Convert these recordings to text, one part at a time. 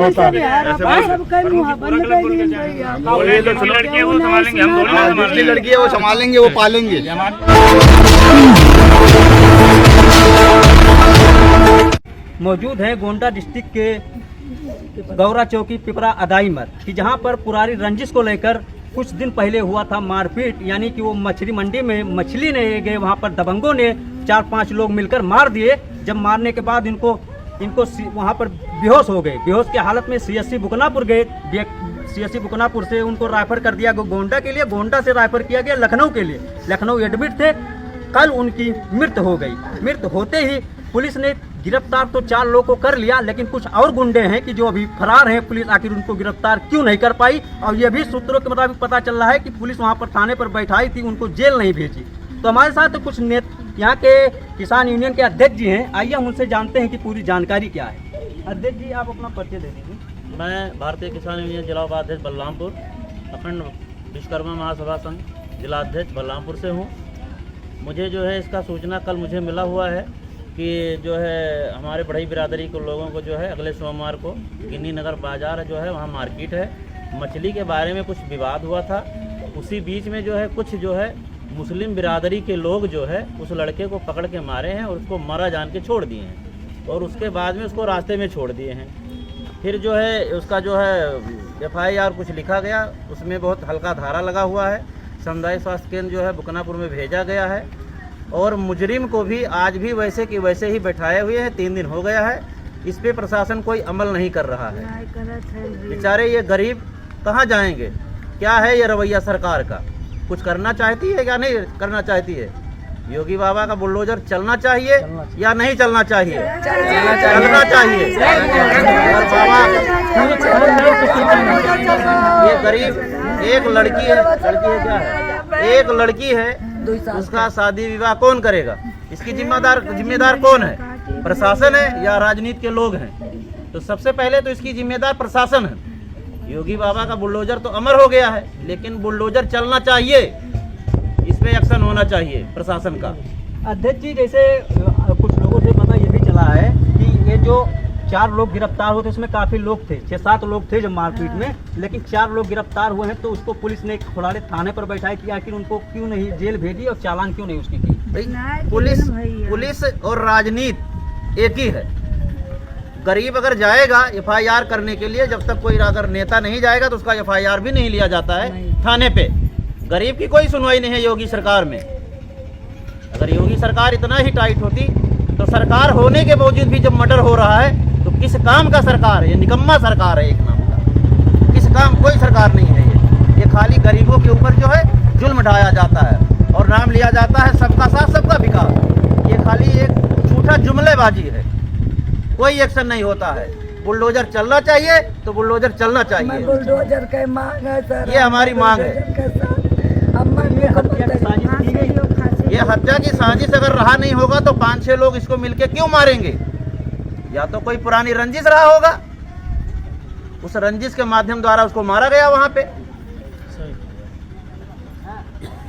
होता है। दूसरी लड़की है वो संभालेंगे, वो पालेंगे। मौजूद है गोंडा डिस्ट्रिक्ट के गौरा चौकी पिपरा अदाईमर कि जहां पर पुरानी रंजिश को लेकर कुछ दिन पहले हुआ था मारपीट, यानी कि वो मछली मंडी में मछली नहीं गए, वहां पर दबंगों ने 4-5 लोग मिलकर मार दिए। जब मारने के बाद इनको वहां पर बेहोश हो गए। बेहोश की हालत में सीएससी बुकनापुर गए। सीएससी बुकनापुर से उनको रेफर कर दिया गोंडा के लिए, गोंडा से रेफर किया गया लखनऊ के लिए। लखनऊ एडमिट थे। कल उनकी मृत्यु हो गई। मृत्यु होते ही पुलिस ने गिरफ्तार तो 4 लोगों को कर लिया, लेकिन कुछ और गुंडे हैं कि जो अभी फरार हैं। पुलिस आखिर उनको गिरफ्तार क्यों नहीं कर पाई, और ये भी सूत्रों के मुताबिक पता चल रहा है कि पुलिस वहां पर थाने पर बैठाई थी, उनको जेल नहीं भेजी। तो हमारे साथ कुछ यहाँ के किसान यूनियन के अध्यक्ष जी हैं, आइए हम उनसे जानते हैं कि पूरी जानकारी क्या है। अध्यक्ष जी, आप अपना परिचय दे दीजिए। मैं भारतीय किसान यूनियन जिला उपाध्यक्ष बलरामपुर, अखंड विश्वकर्मा महासभा संघ जिला अध्यक्ष बलरामपुर से हूँ। मुझे जो है इसका सूचना कल मुझे मिला हुआ है कि जो है हमारे बढ़ई बिरादरी के लोगों को जो है अगले सोमवार को गिन्नी नगर बाज़ार जो है वहाँ मार्केट है, मछली के बारे में कुछ विवाद हुआ था। उसी बीच में जो है कुछ जो है मुस्लिम बिरादरी के लोग जो है उस लड़के को पकड़ के मारे हैं और उसको मरा जान के छोड़ दिए हैं, और उसके बाद में उसको रास्ते में छोड़ दिए हैं। फिर जो है उसका जो है FIR कुछ लिखा गया, उसमें बहुत हल्का धारा लगा हुआ है। सामुदायिक स्वास्थ्य केंद्र जो है बुकनापुर में भेजा गया है, और मुजरिम को भी आज भी वैसे कि वैसे ही बैठाए हुए हैं। 3 दिन हो गया है, इस पे प्रशासन कोई अमल नहीं कर रहा है। बेचारे ये गरीब कहाँ जाएंगे? क्या है ये रवैया सरकार का? कुछ करना चाहती है या नहीं करना चाहती है? योगी बाबा का बुलडोजर चलना चाहिए या नहीं चलना चाहिए? चलना चाहिए। और बाबा ये गरीब एक लड़की है क्या है? एक लड़की है, उसका शादी विवाह कौन करेगा? इसकी जिम्मेदार कौन है? प्रशासन है या राजनीति के लोग हैं? तो सबसे पहले तो इसकी जिम्मेदार प्रशासन है। योगी बाबा का बुलडोजर तो अमर हो गया है, लेकिन बुलडोजर चलना चाहिए, इस पे एक्शन होना चाहिए प्रशासन का। अध्यक्ष जी, जैसे कुछ लोगों से पता ये भी चला है कि ये जो 4 लोग गिरफ्तार हुए थे उसमें काफी लोग थे, 6-7 लोग थे जब मारपीट में, लेकिन 4 लोग गिरफ्तार हुए हैं। तो उसको पुलिस ने खुलाड़े थाने पर बैठाई कि आखिर उनको क्यों नहीं जेल भेजी और चालान क्यों नहीं उसकी की? पुलिस और राजनीति एक ही है। गरीब अगर जाएगा FIR करने के लिए, जब तक कोई अगर नेता नहीं जाएगा तो उसका FIR भी नहीं लिया जाता है थाने पे। गरीब की कोई सुनवाई नहीं है योगी सरकार में। अगर योगी सरकार इतना ही टाइट होती तो सरकार होने के बावजूद भी जब मर्डर हो रहा है तो किस काम का सरकार है? ये निकम्मा सरकार है एक नाम का। किस काम? कोई सरकार नहीं है ये खाली गरीबों के ऊपर जो है जुल्म ढाया जाता है और नाम लिया जाता है सबका साथ सबका विकास। ये खाली एक झूठा जुमलेबाजी है, कोई एक्शन नहीं होता है। बुलडोजर चलना चाहिए तो बुलडोजर चलना चाहिए। बुलडोजर की मांग है सर, ये हमारी मांग है। ये हत्या की साजिश अगर रहा नहीं होगा तो 5-6 लोग इसको मिलके क्यों मारेंगे? या तो कोई पुरानी रंजिश रहा होगा, उस रंजिश के माध्यम द्वारा उसको मारा गया वहां पे।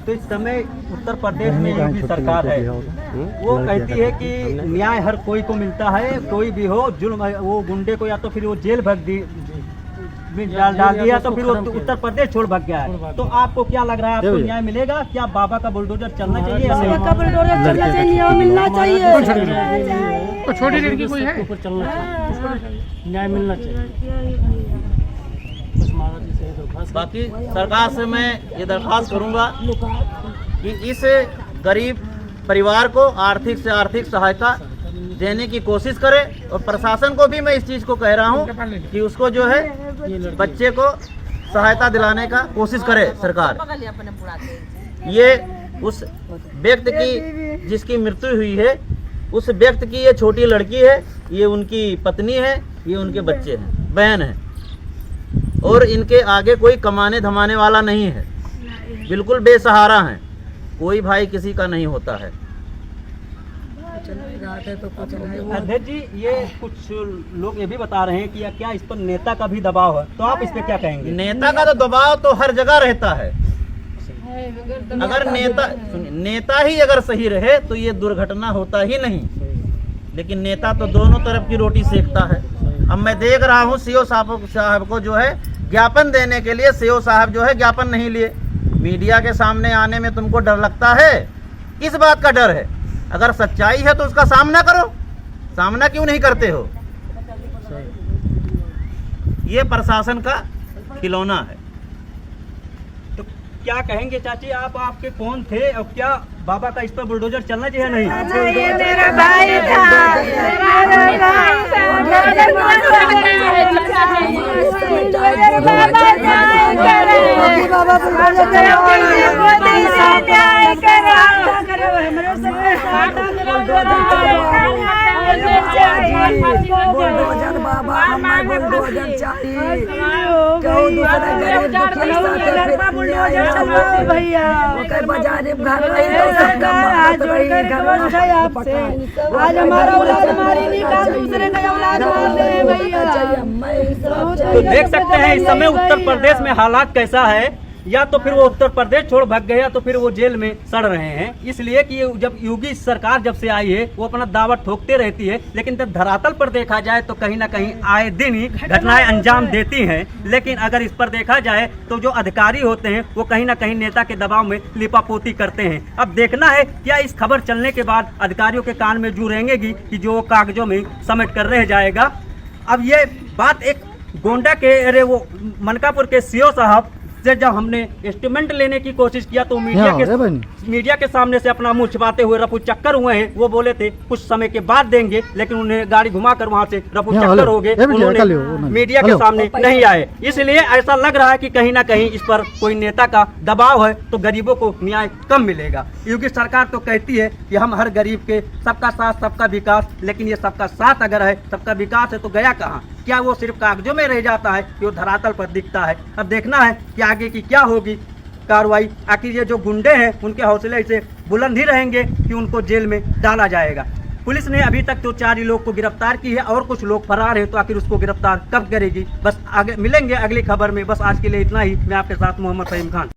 तो इस समय उत्तर प्रदेश में जो भी सरकार है वो कहती है कि न्याय हर कोई को मिलता है, कोई भी हो जुल्म, वो गुंडे को या तो फिर वो जेल डाल दिया तो फिर वो उत्तर प्रदेश छोड़ भाग गया है। तो आपको क्या लग रहा है, आपको न्याय मिलेगा? क्या बाबा का बुलडोजर चलना चाहिए? बाबा का बुलडोजर चलना चाहिए, मिलना चाहिए। तो छोटी लड़की कोई है? चलना चाहिए, न्याय मिलना चाहिए। बाकी सरकार से मैं ये दरख्वास्त करूंगा कि इस गरीब परिवार को आर्थिक से आर्थिक सहायता देने की कोशिश करे, और प्रशासन को भी मैं इस चीज़ को कह रहा हूं कि उसको जो है बच्चे को सहायता दिलाने का कोशिश करे सरकार। ये उस व्यक्ति की जिसकी मृत्यु हुई है, उस व्यक्ति की ये छोटी लड़की है, ये उनकी पत्नी है, ये उनके बच्चे हैं, बहन है, और इनके आगे कोई कमाने धमाने वाला नहीं है, बिल्कुल बेसहारा हैं। कोई भाई किसी का नहीं होता है। अध्यक्ष जी, ये कुछ लोग ये भी बता रहे हैं कि क्या इस पर नेता का भी दबाव है, तो आप इस पे क्या कहेंगे? नेता का तो दबाव तो हर जगह रहता है। अगर नेता ही अगर सही रहे तो ये दुर्घटना होता ही नहीं। लेकिन नेता तो दोनों तरफ की रोटी सेकता है। अब मैं देख रहा हूँ सीओ साहब को जो है ज्ञापन देने के लिए सीओ साहब जो है ज्ञापन नहीं लिए। मीडिया के सामने आने में तुमको डर लगता है? किस बात का डर है? अगर सच्चाई है तो उसका सामना करो, सामना क्यों नहीं करते हो? ये प्रशासन का खिलौना है। तो क्या कहेंगे चाची आप, आपके कौन थे और क्या बाबा का इस पर बुलडोजर चलना चाहिए नहीं? ये मेरा भाई था, बाबा हमें बुलडोजर चाहिए, क्यों दूसरा गरीब दुखी भैया बाजारे घर आज हमारा औलाद हमारी निकाल दूसरे का औलाद मार रहे हैं भैया। तो देख सकते हैं इस समय उत्तर प्रदेश में हालात कैसा है। या तो फिर वो उत्तर प्रदेश छोड़ भाग गए या तो फिर वो जेल में सड़ रहे हैं। इसलिए कि जब योगी सरकार जब से आई है वो अपना दावा ठोकते रहती है, लेकिन जब धरातल पर देखा जाए तो कहीं ना कहीं आए दिन ही घटनाएं अंजाम देती हैं। लेकिन अगर इस पर देखा जाए तो जो अधिकारी होते हैं वो कहीं ना कहीं नेता के दबाव में लिपापोती करते हैं। अब देखना है क्या इस खबर चलने के बाद अधिकारियों के कान में जू रेंगेगी कि जो कागजों में समेट कर रह जाएगा। अब ये बात एक गोंडा के अरे वो मनकापुर के सीओ साहब से जब हमने एस्टीमेंट लेने की कोशिश किया तो मीडिया के सामने से अपना मुंह छिपाते हुए रफू चक्कर हुए हैं। वो बोले थे कुछ समय के बाद देंगे, लेकिन उन्हें गाड़ी घुमाकर वहां से रफू चक्कर हो गए, उन्होंने मीडिया के सामने नहीं आए। इसलिए ऐसा लग रहा है कि कहीं ना कहीं इस पर कोई नेता का दबाव है तो गरीबों को न्याय कम मिलेगा। क्योंकि सरकार तो कहती है कि हम हर गरीब के सबका साथ सबका विकास, लेकिन ये सबका साथ अगर है सबका विकास है तो गया कहाँ? क्या वो सिर्फ कागजों में रह जाता है कि वो धरातल पर दिखता है? अब देखना है कि आगे की क्या होगी कार्रवाई। आखिर ये जो गुंडे हैं उनके हौसले से बुलंद ही रहेंगे कि उनको जेल में डाला जाएगा। पुलिस ने अभी तक तो 4 ही लोग को गिरफ्तार की है और कुछ लोग फरार हैं, तो आखिर उसको गिरफ्तार कब करेगी? बस आगे मिलेंगे अगली खबर में। बस आज के लिए इतना ही। मैं आपके साथ मोहम्मद फहीम खान।